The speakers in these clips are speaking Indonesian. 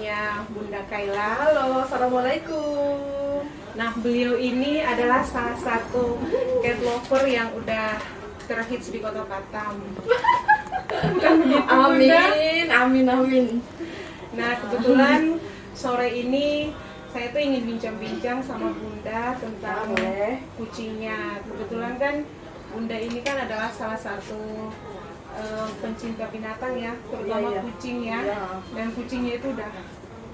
punya Bunda Kayla. Halo, assalamualaikum. Nah, beliau ini adalah salah satu cat lover yang udah terhits di Kota Batam. Bukan begitu, Bunda? Amin. Nah, kebetulan sore ini saya tuh ingin bincang-bincang sama Bunda tentang kucingnya. Kebetulan kan Bunda ini kan adalah salah satu pencinta binatang ya, terutama kucing ya. Dan kucingnya itu udah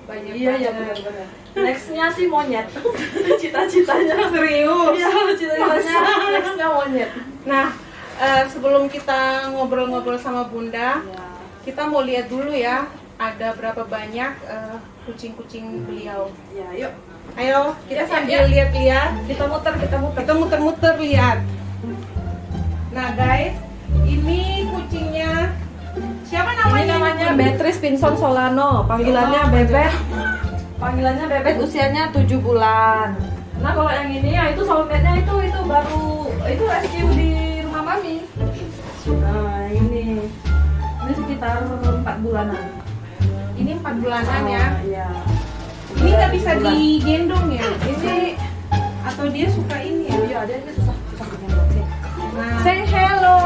banyak banget. Iya, benar-benar. Nextnya sih monyet. Cita-citanya. Serius? Iya, cita-citanya nextnya monyet. Nah, sebelum kita ngobrol-ngobrol sama Bunda, kita mau lihat dulu ya, ada berapa banyak kucing-kucing beliau. Ya, yuk. Ayo, kita sambil lihat-lihat. Kita muter. Kita muter-muter lihat. Nah, guys, ini kucingnya siapa namanya? Ini namanya Beatrice Pinson Solano. Panggilannya Bebet. Panggilannya Bebet, usianya 7 bulan. Nah, kalau yang ini ya itu soulmate-nya itu baru itu rescue di rumah mami. Nah, ini sekitar 4 bulanan. Ini 4 bulanan ya. Iya. Ini nggak bisa digendong ya? Ini atau dia suka ini ya? Iya, dia susah digendong. Nah, Say hello.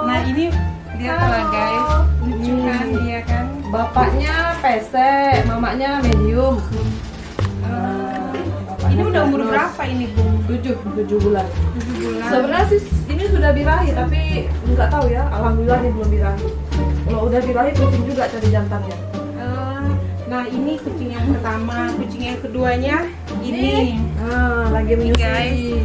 nah ini lihatlah guys, lucu kan dia kan? Bapaknya pesek, mamanya medium. Ini udah umur berapa ini Bu? 7 bulan. 7 bulan. Sebenarnya sih ini sudah birahi tapi nggak tahu ya. Alhamdulillah ini belum birahi. Kalau udah birahi pusing juga cari jantannya. Nah ini kucing yang pertama, kucing yang keduanya ini. Lagi menyusui. Guys.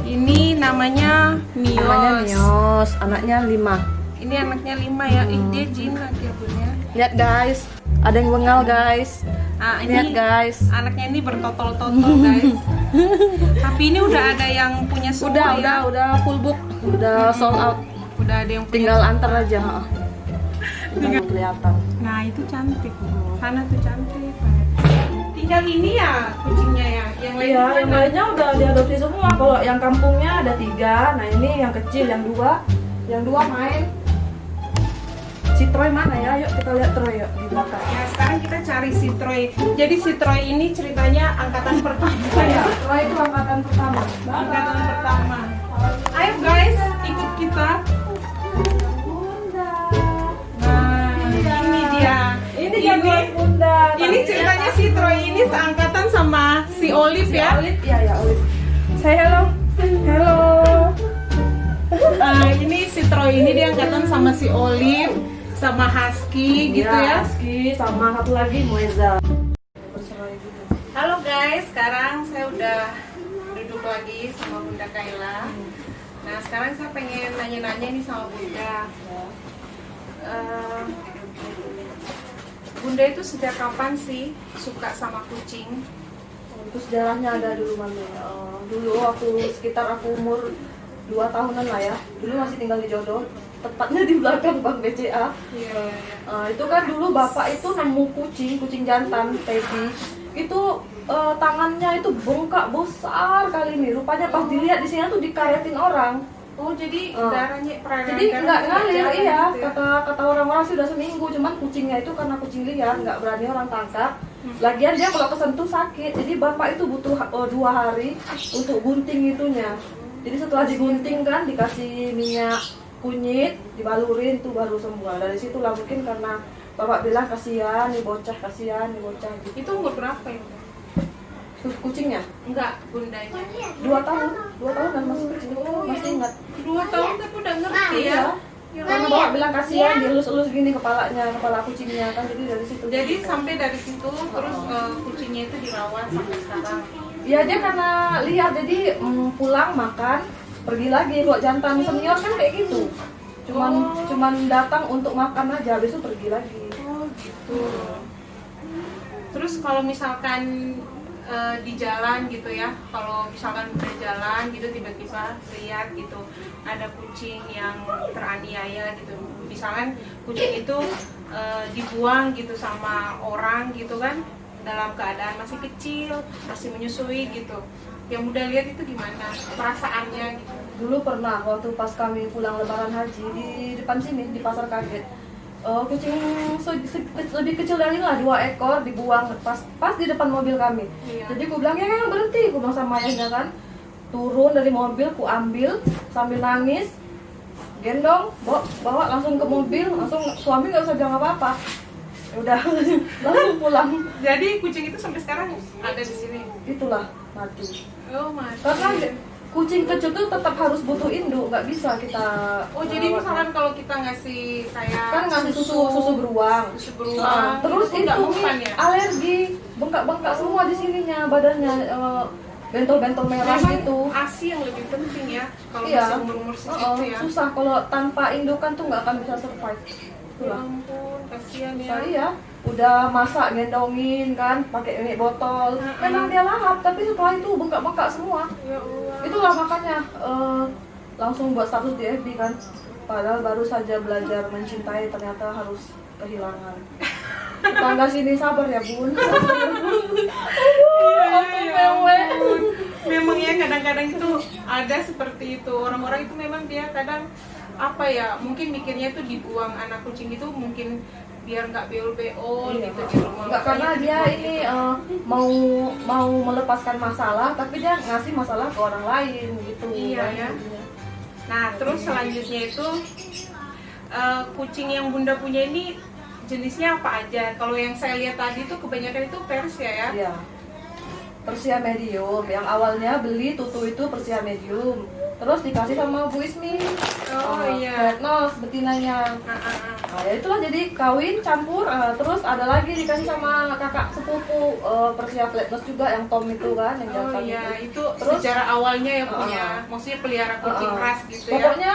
Ini namanya Mios. Namanya Mios, anaknya 5. Ini anaknya 5 ya. Dia jin lagi ya Bun ya. Lihat guys, ada yang bengal guys. Ini Lihat guys. anaknya ini bertotol-totol guys. Tapi ini udah ada yang punya semua ya. Udah full book, udah sold out. Udah ada yang punya. Tinggal antar aja. Udah kelihatan. Nah itu cantik. Sana tuh cantik. Tinggal ini ya kucingnya ya. Yang lain Iya, mana? yang lainnya udah diadopsi semua. Kalau yang kampungnya ada 3. Nah ini yang kecil, yang 2 main. Si Troy mana ya? Yuk kita lihat Troy yuk di belakang. Ya sekarang kita cari si Troy. Jadi si Troy ini ceritanya angkatan pertama ya. Troy itu angkatan pertama. Angkatan pertama. Ayo guys, ikut kita. Nah, ini dia. Ini jagoan Bunda. Ini ceritanya si Troy ini seangkatan sama si Olive ya. Olive, iya Olive. Say hello. Hello. Ini si Troy ini dia angkatan sama si Olive, sama Husky gitu ya. Husky sama satu lagi Moeza. Halo guys, sekarang saya udah duduk lagi sama Bunda Kayla. Nah sekarang saya pengen nanya-nanya nih sama Bunda. Bunda itu sejak kapan sih suka sama kucing? Itu sejarahnya ada dulu mami. Dulu aku umur 2 tahunan lah ya. Dulu masih tinggal di Jodoh, tepatnya di belakang Bank BCA. Iya. Itu kan dulu bapak itu nemu kucing jantan Teddy. Itu tangannya itu bengkak besar kali ini. Rupanya pas dilihat di sini tuh dikaretin orang. Oh jadi darahnya Jadi nggak ngalir, iya. Kata orang-orang sih udah seminggu, cuman kucingnya itu karena kucing liar nggak berani orang tangkap. Lagian dia kalau kesentuh sakit, jadi bapak itu butuh 2 hari untuk gunting itunya. Jadi setelah digunting kan dikasih minyak kunyit, dibalurin tuh baru sembuh. Dari situlah mungkin karena bapak bilang kasihan nih bocah gitu. Itu umur berapa ya? Kucingnya? Enggak, bundanya. 2 tahun kan masih kecil, masih ingat. 2 tahun tapi udah ngerti ya. Karena bapak bilang kasihan, dielus-elus gini kepala kucingnya kan, jadi dari situ. Jadi sampai dari situ terus kucingnya itu dirawat sampai sekarang. Ya dia karena lihat jadi pulang makan pergi lagi. Kalau jantan senior kan kayak gitu. Cuman datang untuk makan aja, habis itu pergi lagi. Oh gitu. Terus kalau misalkan di jalan gitu ya, kalau misalkan udah jalan gitu tiba-tiba lihat gitu ada kucing yang teraniaya gitu, misalkan kucing itu dibuang gitu sama orang gitu kan, dalam keadaan masih kecil, masih menyusui gitu, yang udah lihat itu gimana perasaannya gitu? Dulu pernah waktu pas kami pulang lebaran haji di depan sini di Pasar Kaget, kucing lebih kecil dari lah 2 ekor dibuang pas di depan mobil kami. Iya. Jadi aku bilang ya berhenti, aku bilang sama ayahnya kan, turun dari mobil, ku ambil sambil nangis, gendong, bawa langsung ke mobil, langsung suami nggak usah bilang apa-apa, udah langsung pulang. Jadi kucing itu sampai sekarang ada di sini. Itulah mati. Oh mati. Karena kucing kecil tuh tetap harus butuh induk, nggak bisa kita. Oh jadi merawat. misalkan kalau kita ngasih kayak Kan ngasih susu beruang. susu beruang, Terus itu nggak itu mempan ya? alergi, bengkak-bengkak semua di sininya badannya, bentol-bentol merah Memang gitu. ASI yang lebih penting ya kalau Iya. masih umur segitu ya. Susah kalau tanpa indukan tuh nggak akan bisa survive. Ya Itulah. ampun, kasihan ya. Saya udah masak gendongin kan, pakai minyak botol. Mm-mm. Memang dia lahap, tapi setelah itu bengkak-bengkak semua. Ya Allah. Itulah makanya langsung buat status di FB kan. Padahal baru saja belajar mencintai ternyata harus kehilangan. Tetangga sini sabar ya bun. Sabar ya, Bun. Ya ampun. Memang ya kadang-kadang itu ada seperti itu. Orang-orang itu memang dia kadang apa ya, mungkin mikirnya itu dibuang anak kucing itu mungkin biar nggak beol-beol Iya. gitu di rumah. Enggak, karena Makanya dia dibuang ini gitu. mau melepaskan masalah, tapi dia ngasih masalah ke orang lain gitu. Iya, kan, ya. jadinya. Nah, terus selanjutnya itu kucing yang Bunda punya ini jenisnya apa aja? Kalau yang saya lihat tadi itu kebanyakan itu Persia ya. Iya. Persia medium. Yang awalnya beli Tutu itu Persia medium. Terus dikasih sama Bu Ismi. Oh, iya. Red nose betinanya. Ah, ah, ah. Nah, ya itulah jadi kawin campur. Terus ada lagi dikasih sama kakak sepupu Persia flat nose juga yang Tom itu kan, yang Oh jantan iya, itu Terus, sejarah awalnya ya punya, maksudnya pelihara kucing ras gitu ya. Pokoknya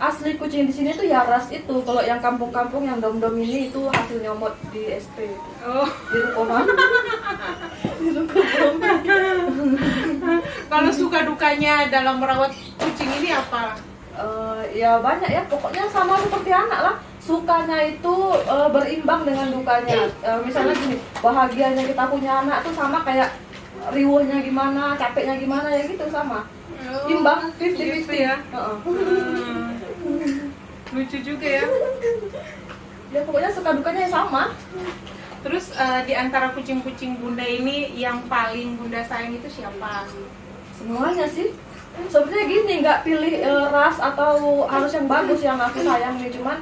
asli kucing di sini tuh ya ras itu. Kalau yang kampung-kampung yang dom-dom ini itu hasil nyomot di SP. Oh, Di Rukoman. Di Rukoman. kalau suka dukanya dalam merawat kucing ini apa? Ya banyak ya, pokoknya sama seperti anak lah. Sukanya itu berimbang dengan dukanya. Misalnya gini, bahagianya kita punya anak tuh sama kayak riuhnya gimana, capeknya gimana ya gitu sama. Oh, Imbang, gitu 50-50 ya. Heeh. Lucu juga ya. Ya pokoknya suka dukanya sama. Terus di antara kucing-kucing Bunda ini yang paling Bunda sayang itu siapa? Semuanya sih. Sebenarnya gini, nggak pilih ras atau harus yang bagus yang aku sayang nih, cuman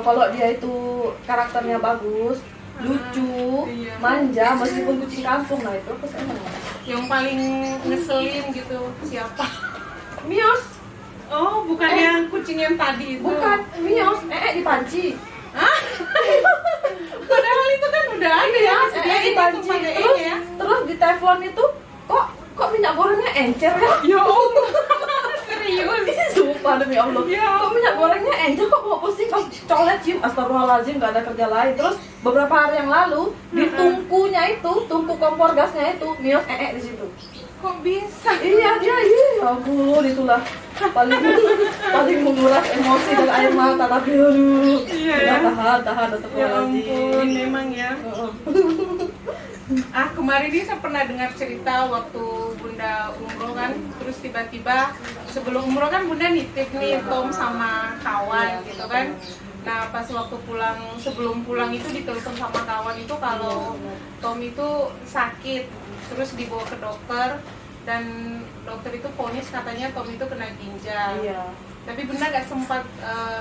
kalau dia itu karakternya bagus, lucu, iya. manja, meskipun kucing kampung, nah itu aku seneng. Yang paling ngeselin gitu siapa? Mios, Oh, bukan yang kucing yang tadi itu. bukan Mios, dipanci. Hah? Padahal itu kan udah ada ya. Dipanci. Terus, ya. terus di teflon itu, kok minyak gorengnya encer ya? Ya Allah. Serius. Sumpah demi Allah. Ya. Kok minyak gorengnya encer, kok mau pusing pas colet cium, astagfirullahaladzim, gak ada kerja lain. Terus beberapa hari yang lalu di tungkunya itu, tungku kompor gasnya itu, Mios di situ. Kok bisa? Iya dia, ya ampun, itulah paling menguras emosi dan air mata, tapi aduh, Iya, udah ya. tahan, Ya astagfirullahaladzim. ampun, memang ya. Heeh. Kemarin ini saya pernah dengar cerita waktu Bunda umroh kan, terus tiba-tiba sebelum umroh kan Bunda nitip nih Tom sama kawan gitu kan. Nah pas waktu pulang, sebelum pulang itu ditelepon sama kawan itu kalau Tom itu sakit, terus dibawa ke dokter dan dokter itu vonis katanya Tom itu kena ginjal. Iya. Tapi Bunda nggak sempat,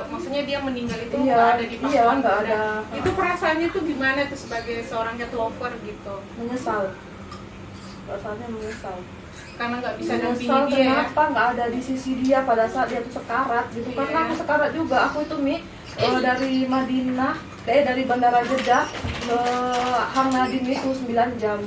maksudnya dia meninggal itu Iya, nggak ada di iya, pangkuan nggak Bunda. ada. Itu perasaannya tuh gimana tuh sebagai seorang cat lover gitu? Menyesal, rasanya menyesal. Karena nggak bisa Menyesal dampingi dia ya. kenapa nggak ada di sisi dia pada saat dia tuh sekarat gitu. Iya. Karena aku sekarat juga, aku itu dari Madinah, dari Bandara Jeddah ke Hang Nadim itu 9 jam.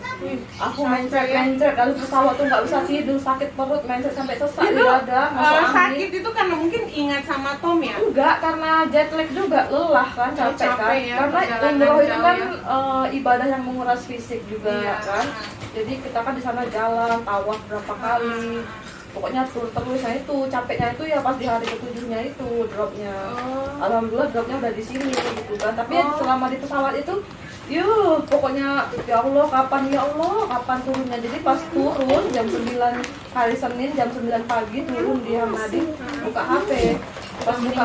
Aku mencret lalu pesawat tuh nggak bisa tidur, sakit perut, mencret sampai sesak di Itu dada, masuk sakit angin. itu karena mungkin ingat sama Tom ya. Enggak, karena jet lag juga, lelah kan, capek kan. capek ya, Karena perjalanan umroh itu jauh kan ya. ibadah yang menguras fisik juga Iya. kan. Jadi kita kan di sana jalan, tawaf berapa kali. Pokoknya terus, nah itu capeknya itu ya pas di hari ke-7-nya itu dropnya. Alhamdulillah dropnya udah di sini gitu kan. Tapi selama di pesawat itu, pokoknya ya Allah kapan turunnya. Jadi pas turun jam 9 hari Senin jam 9 pagi turun di Hang Nadim, buka HP. Pas buka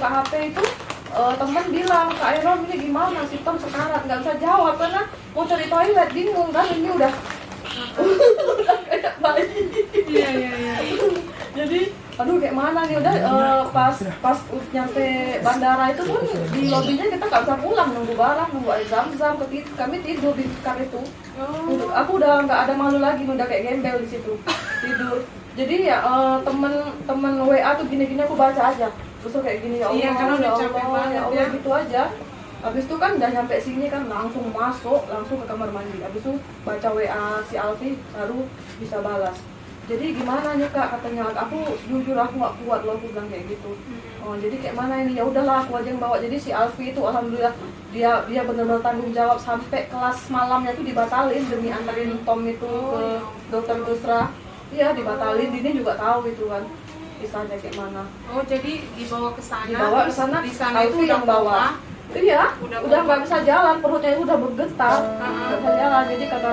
HP itu teman bilang, Kak Erom ini gimana si Tom sekarat, nggak bisa jawab karena mau cari toilet bingung kan, ini udah udah kayak bayi. Iya. Jadi aduh kayak mana nih udah pas nyampe bandara itu pun di lobinya kita nggak bisa pulang, nunggu barang, nunggu air zam-zam, kami tidur di kar itu. Aku udah nggak ada malu lagi, udah kayak gembel di situ tidur. Jadi ya temen WA tuh gini-gini aku baca aja, terus kayak gini ya Allah, Iya, karena udah ya capek Allah, banget ya Allah ya. gitu aja. Habis itu kan udah nyampe sini kan langsung masuk, langsung ke kamar mandi. Habis itu baca WA si Alfi baru bisa balas. Jadi gimana nih Kak, katanya aku jujur aku nggak kuat loh, aku bilang kayak gitu. Oh, jadi kayak mana ini, ya udahlah aku aja yang bawa. Jadi si Alfi itu alhamdulillah dia benar-benar tanggung jawab sampai kelas malamnya itu dibatalin demi antarin Tom itu ke dokter Busra. Iya dibatalin, Dini juga tahu itu kan kisahnya kayak mana. Oh, jadi dibawa ke sana. Dibawa ke terus sana, di sana Alfi itu yang bawa. Iya, Udah udah nggak bisa jalan, perutnya itu udah bergetar, Ah. nggak bisa jalan. Jadi kata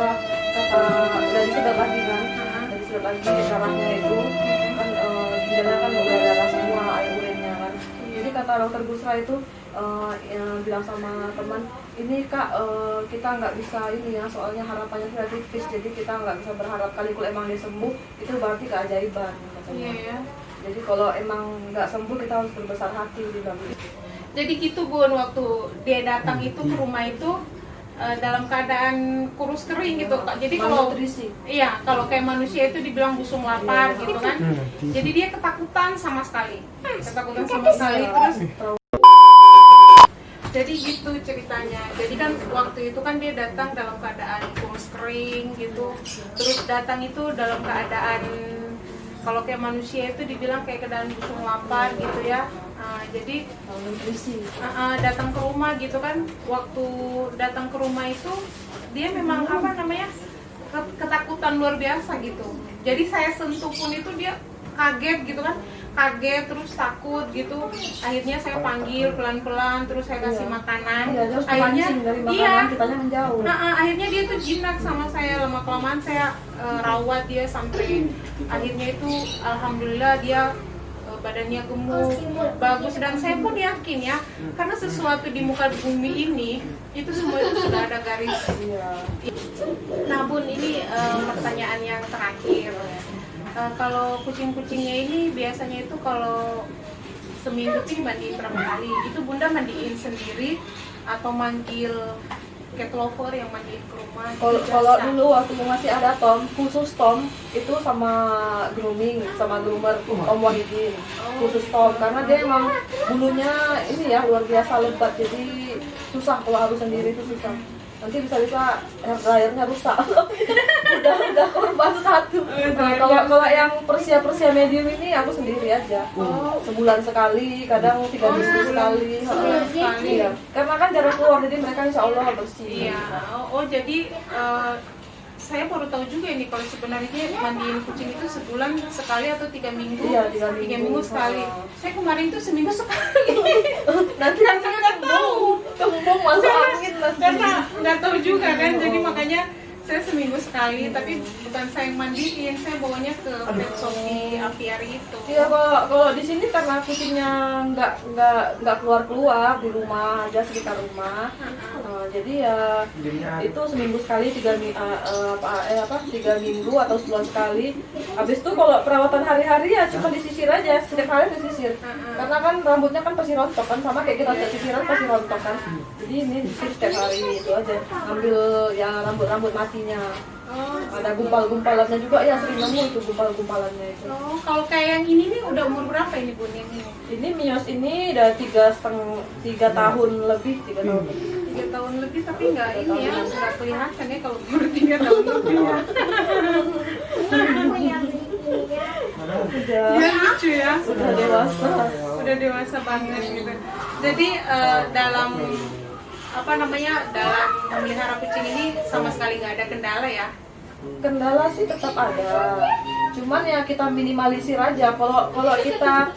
udah disedot lagi kan, dari sedot lagi darahnya itu kan ginjalnya kan udah darah semua, air urinnya kan. Jadi kata dokter Busra itu yang bilang sama teman, ini Kak kita nggak bisa ini ya, soalnya harapannya sudah tipis, jadi kita nggak bisa berharap kali kalau emang dia sembuh itu berarti keajaiban katanya. Iya ya. Jadi kalau emang nggak sembuh kita harus berbesar hati dibilang gitu. Jadi gitu Bun, waktu dia datang itu ke rumah itu dalam keadaan kurus kering gitu Kak. Jadi kalau Malnutrisi. iya, kalau kayak manusia itu dibilang busung lapar gitu kan. Jadi dia ketakutan sama sekali. Ketakutan sama sekali terus. Jadi gitu ceritanya. Jadi kan waktu itu kan dia datang dalam keadaan kurus kering gitu. Terus datang itu dalam keadaan kalau kayak manusia itu dibilang kayak keadaan busung lapar gitu ya. Jadi Malnutrisi. datang ke rumah gitu kan. Waktu datang ke rumah itu dia memang apa namanya ketakutan luar biasa gitu. Jadi saya sentuh pun itu dia kaget gitu kan, kaget terus takut gitu. Akhirnya saya panggil pelan-pelan, terus saya kasih Iya. makanan. Iya, dia harus Akhirnya mancing dari iya. makanan, kitanya menjauh. Akhirnya dia tuh jinak sama saya, lama kelamaan saya rawat dia sampai akhirnya itu alhamdulillah dia badannya gemuk, bagus, dan saya pun yakin ya, karena sesuatu di muka bumi ini itu semua itu sudah ada garis. Iya. Nah Bun, ini pertanyaan yang terakhir. Kalau kucing-kucingnya ini biasanya itu kalau seminggu tuh dimandiin berapa kali? Itu Bunda mandiin sendiri atau manggil cat lover yang mandiin ke rumah? Kalau dulu waktu masih ada Tom, khusus Tom itu sama grooming, sama groomer Tom Wahidin, khusus Tom karena dia emang bulunya ini ya luar biasa lebat, jadi susah kalau harus sendiri itu susah. Nanti bisa-bisa hair dryernya rusak. udah korban satu. Kalau yang Persia medium ini aku sendiri aja. Sebulan sekali, kadang 3 minggu sekali. Sebulan sekali. Iya. Karena kan jarang keluar, jadi mereka insya Allah bersih. Iya. Oh jadi saya baru tahu juga ini kalau sebenarnya mandiin kucing itu sebulan sekali atau 3 minggu. Iya, 3 3 minggu. minggu sekali. Saya kemarin tuh seminggu sekali. Nanti Kan saya nggak tahu. kembung masuk angin nanti. Karena nggak tahu juga kan, jadi makanya saya seminggu sekali, tapi bukan saya yang mandiin, saya bawanya ke pet shop di aviary itu. Iya, kalau di sini karena kucingnya nggak keluar di rumah aja, sekitar rumah. Jadi ya itu seminggu sekali, 3 minggu atau sebulan sekali. Habis itu kalau perawatan hari-hari ya cuma disisir aja, setiap hari disisir. Karena kan rambutnya kan pasti rontok kan, sama kayak kita sisiran pasti rontok kan. Jadi ini disisir setiap hari itu aja. Ambil ya rambut matinya. Ada gumpal-gumpalannya juga ya, sering nemu itu gumpal-gumpalannya itu. Oh, kalau kayak yang ini nih udah umur berapa ini Bun yang ini? Ini Mios ini udah 3 tahun lebih, 3 tahun lebih. 3 tahun lebih tapi nggak ini ya, nggak kelihatan ya kalau umur 3 tahun lebih ya. Udah Ya lucu ya. udah dewasa. Udah dewasa banget gitu. Jadi dalam apa namanya, dalam memelihara kucing ini sama sekali nggak ada kendala ya? Kendala sih tetap ada, cuman ya kita minimalisir aja. Kalau kita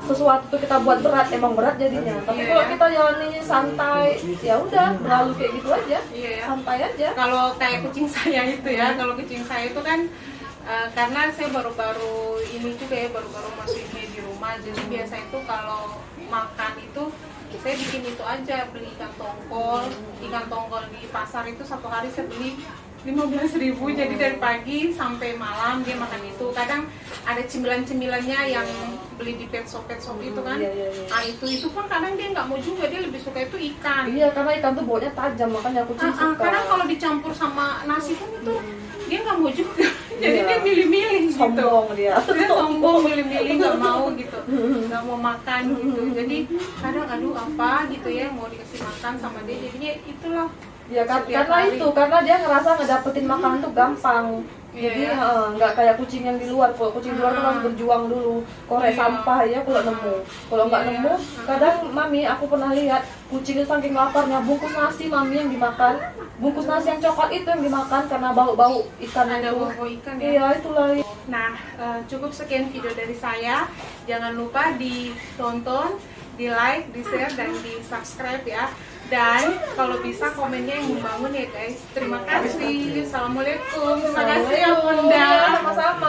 sesuatu tuh kita buat berat, emang berat jadinya. Tapi Iya, kalau ya. kita jalaninya santai, ya udah berlalu kayak gitu aja, Iya ya. santai aja. Kalau kayak kucing saya itu ya, kalau kucing saya itu kan karena saya baru-baru ini juga ya, baru-baru masuk ini di rumah. rumah. Jadi biasa itu kalau makan itu saya bikin itu aja, beli ikan tongkol di pasar itu satu hari saya beli 15.000, jadi dari pagi sampai malam dia makan itu. Kadang ada cemilan-cemilannya yang beli di pet shop itu kan. Ah itu pun kadang dia nggak mau juga, dia lebih suka itu ikan. Iya, karena ikan tuh baunya tajam, makanya kucing suka. Kadang kalau dicampur sama nasi pun itu dia nggak mau juga. Jadi dia milih-milih gitu. Sombong dia Sombong, milih-milih, nggak mau gitu, nggak mau makan gitu. Jadi kadang aduh apa gitu ya mau dikasih makan sama dia, jadinya itulah. Ya Setiap karena hari. itu, karena dia ngerasa ngedapetin makanan tuh gampang. Iya, Jadi ya. nggak kayak kucing yang di luar. Kalau kucing di luar kan harus berjuang dulu, korek Iya. sampah ya kalau nemu. Kalau nggak Iya, nemu, kadang mami aku pernah lihat kucing itu saking laparnya bungkus nasi mami yang dimakan, bungkus nasi yang coklat itu yang dimakan karena bau-bau ikan Ada itu. bau ikan ya. Iya itulah. Nah, cukup sekian video dari saya. Jangan lupa ditonton, di like, di share, dan di subscribe ya. Dan kalau bisa komennya yang membangun ya guys. Terima kasih. Assalamualaikum. Terima kasih ya Bunda. Sama-sama.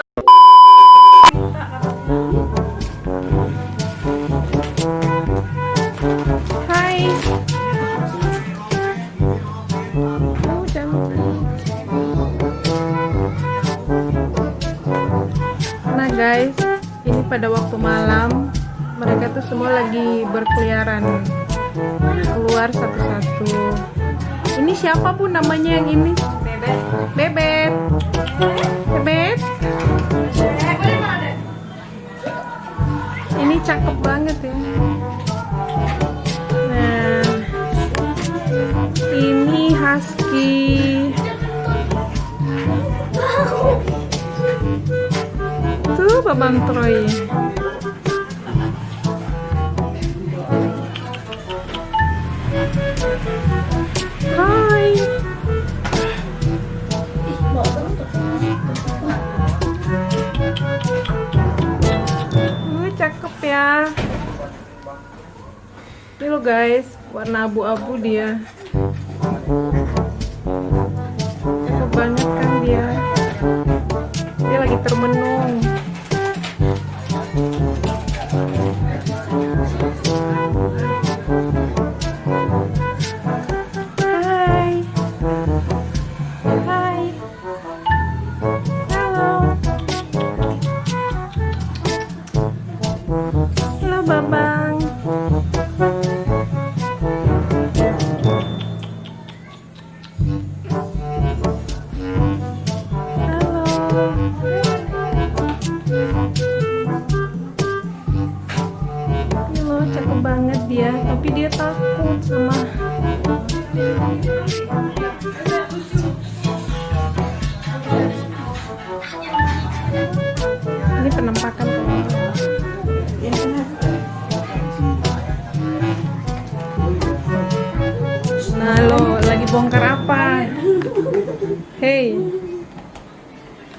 Hai. Oh, cantik. Nah guys, ini pada waktu malam mereka tuh semua lagi berkeliaran, keluar satu-satu. Ini siapa Bu namanya yang ini? Bebet. Bebet. Ini cakep banget ya. Nah, ini husky. Tuh Babang Troy. Hai. Cakep ya. Ini loh guys, warna abu-abu dia. Cakep banget kan dia. Dia lagi termenung. Hai. Hai. Halo. Halo Babang. Ini loh cakep banget dia, tapi dia takut sama. Ini penampakan Nah lo lagi bongkar apa? Hey,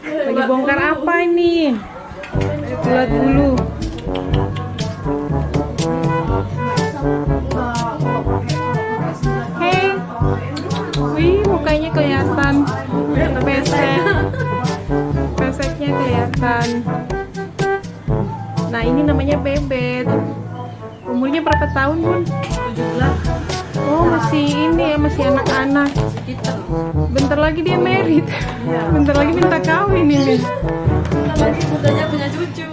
lagi bongkar apa ini? Lihat dulu. Hey, wih mukanya kelihatan pesek, peseknya kelihatan. Nah ini namanya Bebet. Umurnya berapa tahun Bun? 17. Oh masih ini ya, masih anak-anak. Bentar lagi dia married. Bentar lagi minta kawin ini. Bentar lagi bundanya punya cucu.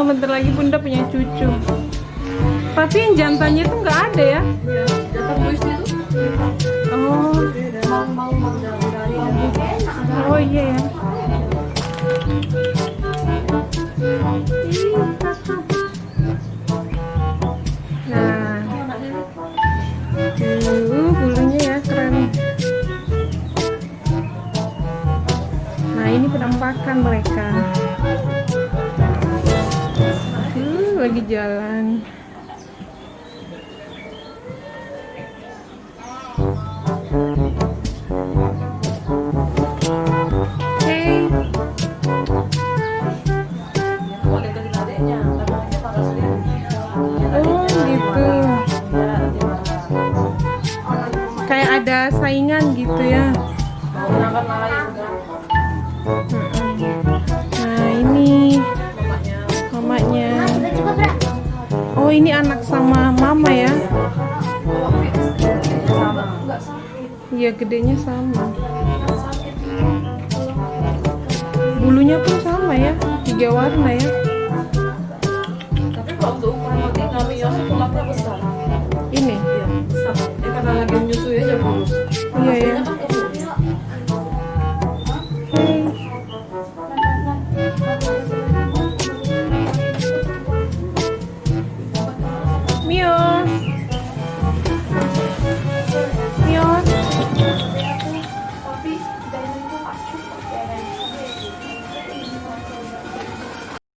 Bentar lagi bunda punya cucu. Tapi yang jantannya tuh nggak ada ya? Iya, jantan buisnya tuh. Oh, Mau dari. oh iya ya. Nah, bulunya ya keren. Nah ini penampakan mereka. Lagi jalan. Hey. Oh gitu. Kayak ada saingan gitu ya. Nah ini mamanya. ini anak sama mama ya. Sama. Nggak sakit. Iya, gedenya sama. Bulunya pun sama ya, 3 warna ya. Tapi kalau untuk ukuran